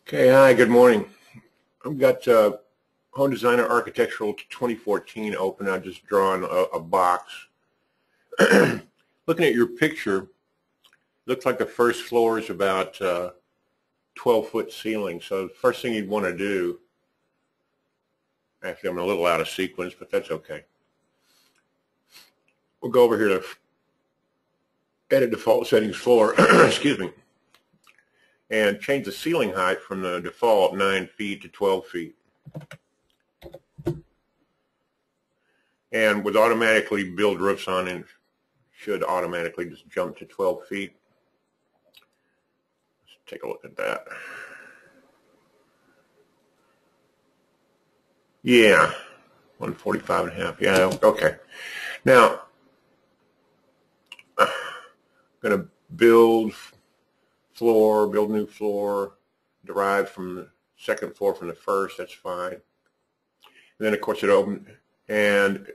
Okay, hi, good morning. I've got Home Designer Architectural 2014 open. I've just drawn a box. Looking at your picture, looks like the first floor is about 12-foot ceiling. So the first thing you'd want to do, actually I'm a little out of sequence, but that's okay. We'll go over here to Edit Default Settings Floor, excuse me, and change the ceiling height from the default 9 feet to 12 feet. And with automatically build roofs on, it should automatically just jump to 12 feet. Let's take a look at that. Yeah, 145.5. Yeah, okay. Now, I'm going to build new floor, derived from the second floor from the first. That's fine. And then, of course, it opened, and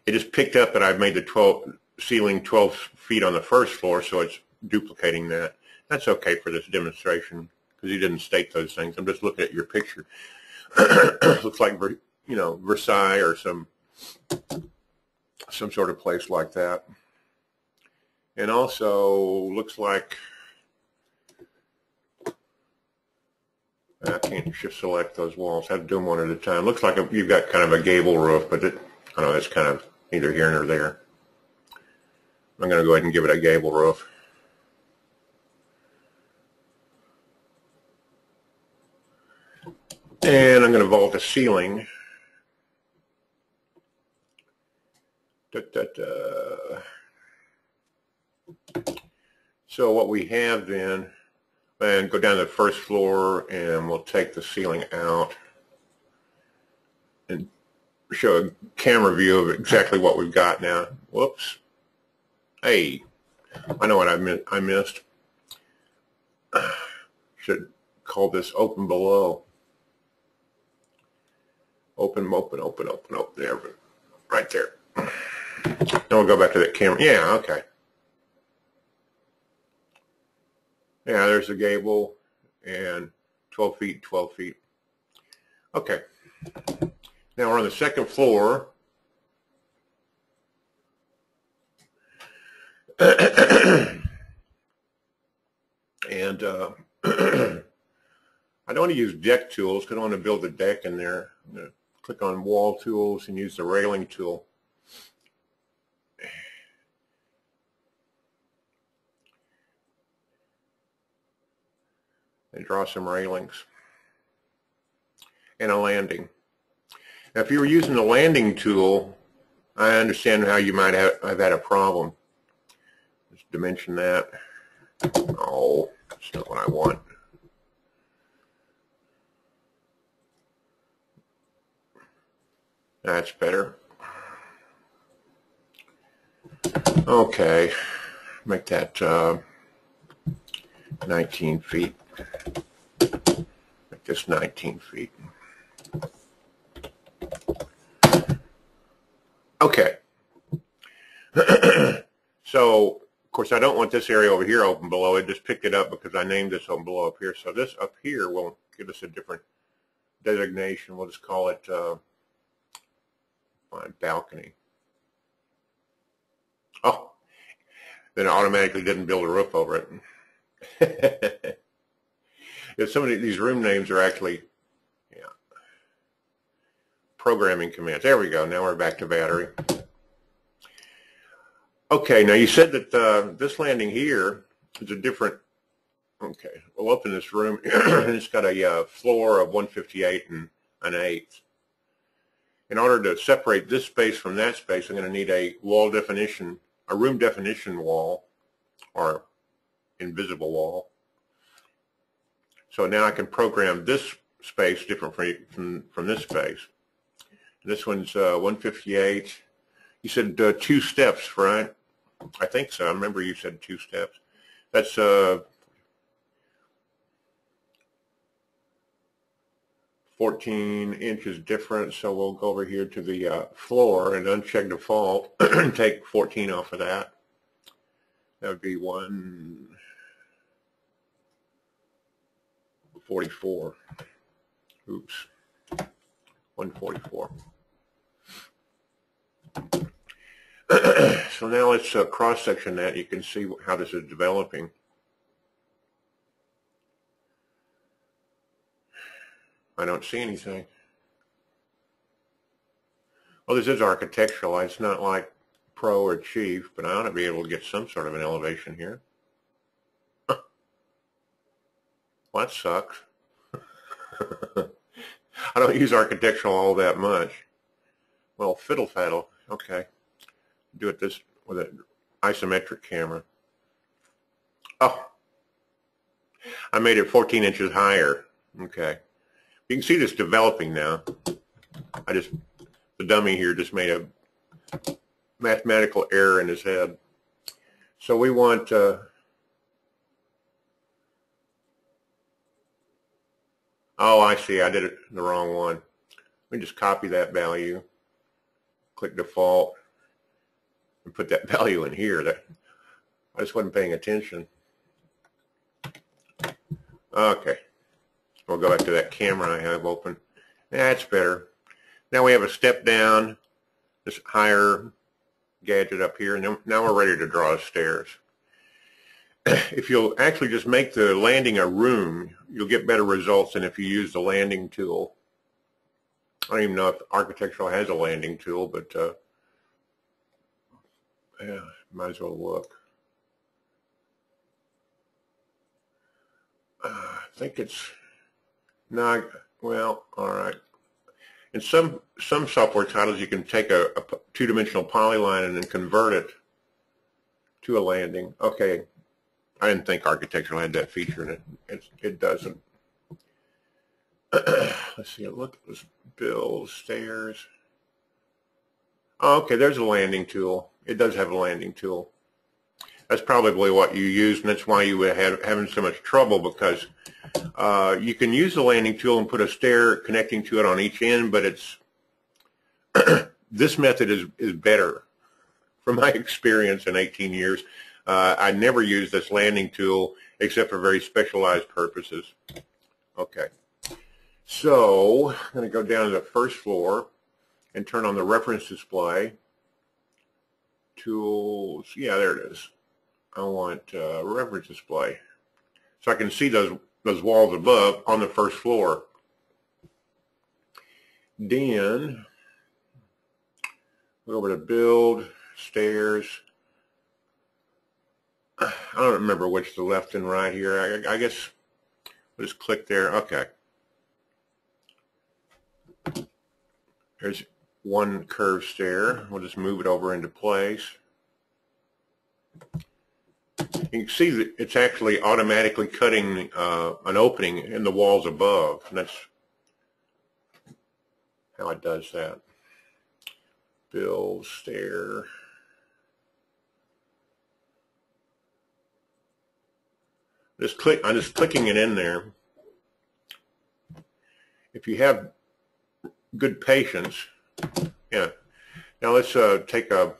it just picked up that I've made the ceiling 12 feet on the first floor, so it's duplicating that. That's okay for this demonstration because you didn't state those things. I'm just looking at your picture. Looks like, you know, Versailles or some sort of place like that. And also looks like I can't shift select those walls. I have to do them one at a time. Looks like you've got kind of a gable roof, but I don't know, it's kind of neither here nor there. I'm going to go ahead and give it a gable roof. And I'm going to vault the ceiling. So what we have then, and go down to the first floor, and we'll take the ceiling out and show a camera view of exactly what we've got now. Whoops. Hey, I know what I missed. Should call this open below. Open, there, right there. Then we'll go back to that camera. Yeah, okay. Yeah, there's the gable, and 12 feet, 12 feet. Okay. Now we're on the second floor. And I don't want to use deck tools because I don't want to build a deck in there. I'm going to click on wall tools and use the railing tool. And draw some railings and a landing. Now, if you were using the landing tool, I understand how you might have had a problem. Let's dimension that. Oh, that's not what I want. That's better. Okay, make that 19 feet. Make this 19 feet. Okay. So, of course, I don't want this area over here open below. It just picked it up because I named this open below up here. So this up here will give us a different designation. We'll just call it balcony. Oh, then it automatically didn't build a roof over it. If some of these room names are actually, yeah, programming commands. There we go. Now we're back to battery. Okay, now you said that this landing here is a different, okay, we'll open this room. It's got a floor of 158 and an eighth. In order to separate this space from that space, I'm going to need a wall definition, a room definition wall, or invisible wall. So now I can program this space different from this space. This one's 158. You said 2 steps, right? I think so. I remember you said 2 steps. That's 14 inches different. So we'll go over here to the floor and uncheck default and take 14 off of that. That would be 1. 144. Oops. 144. So now let's cross-section that. You can see how this is developing. I don't see anything. Well, this is architectural. It's not like Pro or Chief, but I ought to be able to get some sort of an elevation here. Huh. Well, that sucks. I don't use architectural all that much. Well, fiddle faddle. Okay. Do it this with an isometric camera. Oh, I made it 14 inches higher. Okay. You can see this developing now. The dummy here just made a mathematical error in his head. So we want, oh, I see, I did it the wrong one. Let me just copy that value, click default, and put that value in here. I just wasn't paying attention. Okay. We'll go back to that camera I have open. That's better. Now we have a step down, this higher gadget up here, and then, now we're ready to draw stairs. If you'll actually just make the landing a room, you'll get better results than if you use the landing tool. I don't even know if architectural has a landing tool, but yeah, might as well look. I think it's not, well, all right. In some software titles, you can take a two-dimensional polyline and then convert it to a landing. Okay, I didn't think architectural had that feature in it. It doesn't. Let's see. Look at this build stairs. Oh, okay, there's a landing tool. It does have a landing tool. That's probably what you used, and that's why you were having so much trouble, because you can use the landing tool and put a stair connecting to it on each end, but it's this method is better. From my experience in 18 years, I never use this landing tool except for very specialized purposes. Okay, so I'm going to go down to the first floor and turn on the reference display. Tools, yeah, there it is. I want reference display, so I can see those walls above on the first floor. Then go over to build stairs. I don't remember which the left and right here. I guess we'll just click there. Okay. There's one curved stair. We'll just move it over into place. You can see that it's actually automatically cutting an opening in the walls above, and that's how it does that. Build stair. I'm just clicking it in there. If you have good patience, yeah. Now let's take a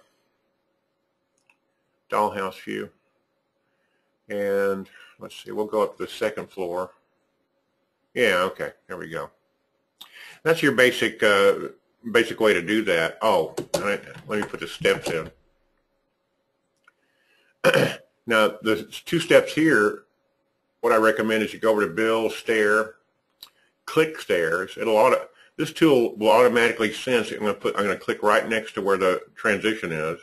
dollhouse view. And let's see, we'll go up to the second floor. Yeah, okay, there we go. That's your basic way to do that. Oh, let me put the steps in. Now, the two steps here, what I recommend is you go over to Build, Stair, click Stairs. This tool will automatically sense it. I'm going to click right next to where the transition is,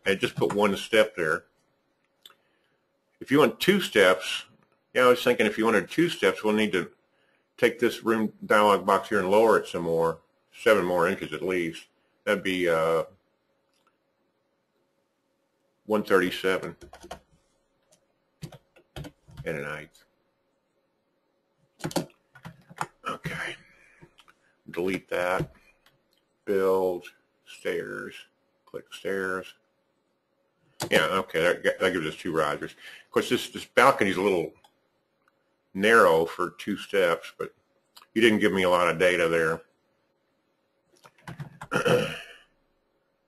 and just put one step there. If you want two steps, yeah, I was thinking if you wanted two steps, we'll need to take this room dialog box here and lower it some more, 7 more inches at least. That'd be 137 and an eighth. Okay, delete that. Build, stairs, click stairs. Yeah, okay, that gives us 2 risers. Of course, this balcony is a little narrow for 2 steps, but you didn't give me a lot of data there.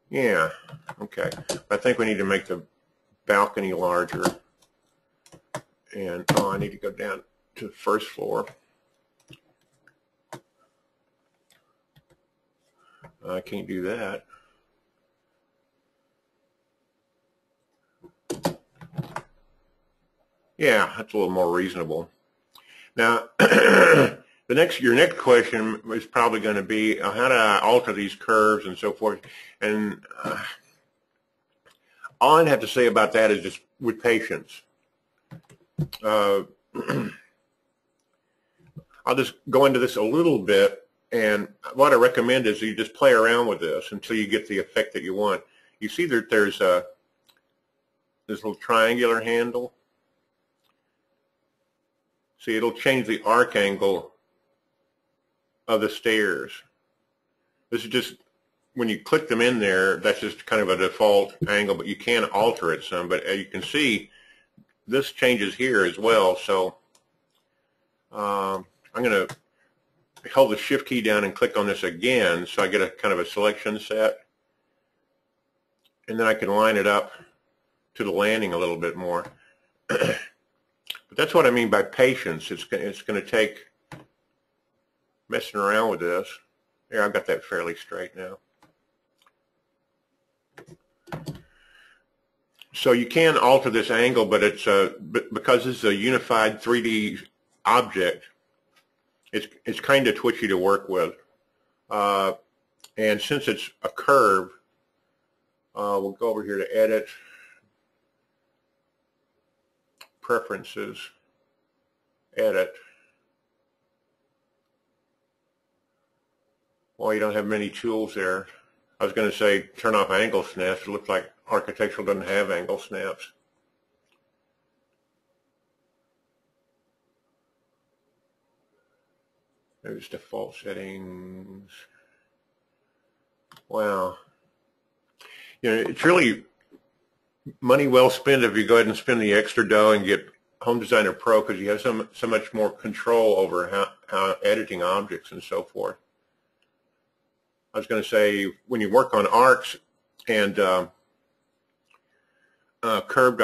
Yeah, okay. I think we need to make the balcony larger. And, oh, I need to go down to the first floor. I can't do that. Yeah, that's a little more reasonable. Now, your next question is probably going to be how do I alter these curves and so forth. And all I'd have to say about that is just with patience. I'll just go into this a little bit, and what I recommend is you just play around with this until you get the effect that you want. You see that there's this little triangular handle. See, it'll change the arc angle of the stairs. This is just, when you click them in there, that's just kind of a default angle, but you can alter it some. But as you can see, this changes here as well. So I'm going to hold the shift key down and click on this again so I get a kind of a selection set. And then I can line it up to the landing a little bit more. But that's what I mean by patience. It's going to take messing around with this. Here, I've got that fairly straight now. So you can alter this angle, but it's because this is a unified 3D object, it's kind of twitchy to work with. And since it's a curve, we'll go over here to Edit, Preferences, Edit. Well, you don't have many tools there. I was going to say turn off angle snaps. It looks like architectural doesn't have angle snaps. There's default settings. Wow. You know, it's really money well spent if you go ahead and spend the extra dough and get Home Designer Pro, because you have so much more control over how editing objects and so forth. I was going to say, when you work on arcs and curved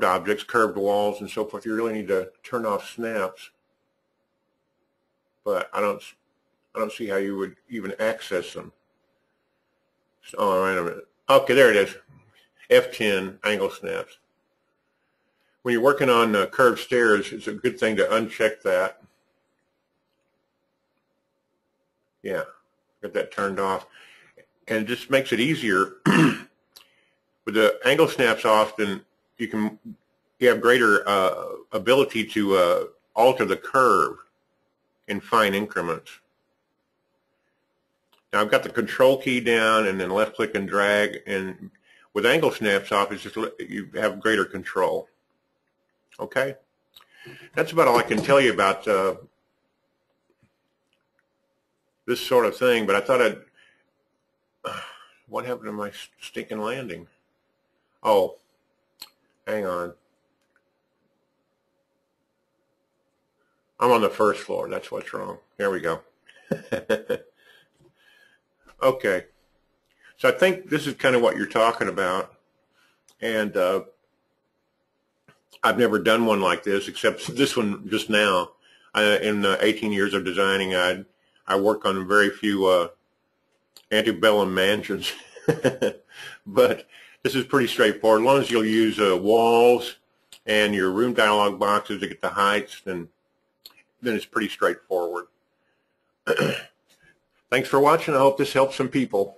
objects, curved walls and so forth, you really need to turn off snaps. But I don't see how you would even access them. So, oh, wait a minute. Okay, there it is. F10 angle snaps. When you're working on curved stairs, it's a good thing to uncheck that. Yeah, get that turned off. And it just makes it easier. With the angle snaps off, then you have greater ability to alter the curve in fine increments. Now I've got the control key down and then left click and drag, and with angle snaps off, it's just you have greater control. Okay? That's about all I can tell you about this sort of thing, but I thought what happened to my stinking landing? Oh, hang on. I'm on the first floor. That's what's wrong. There we go. Okay. So I think this is kind of what you're talking about. And I've never done one like this, except this one just now. In 18 years of designing, I work on very few antebellum mansions. But this is pretty straightforward. As long as you'll use walls and your room dialog boxes to get the heights, then it's pretty straightforward. Thanks for watching. I hope this helps some people.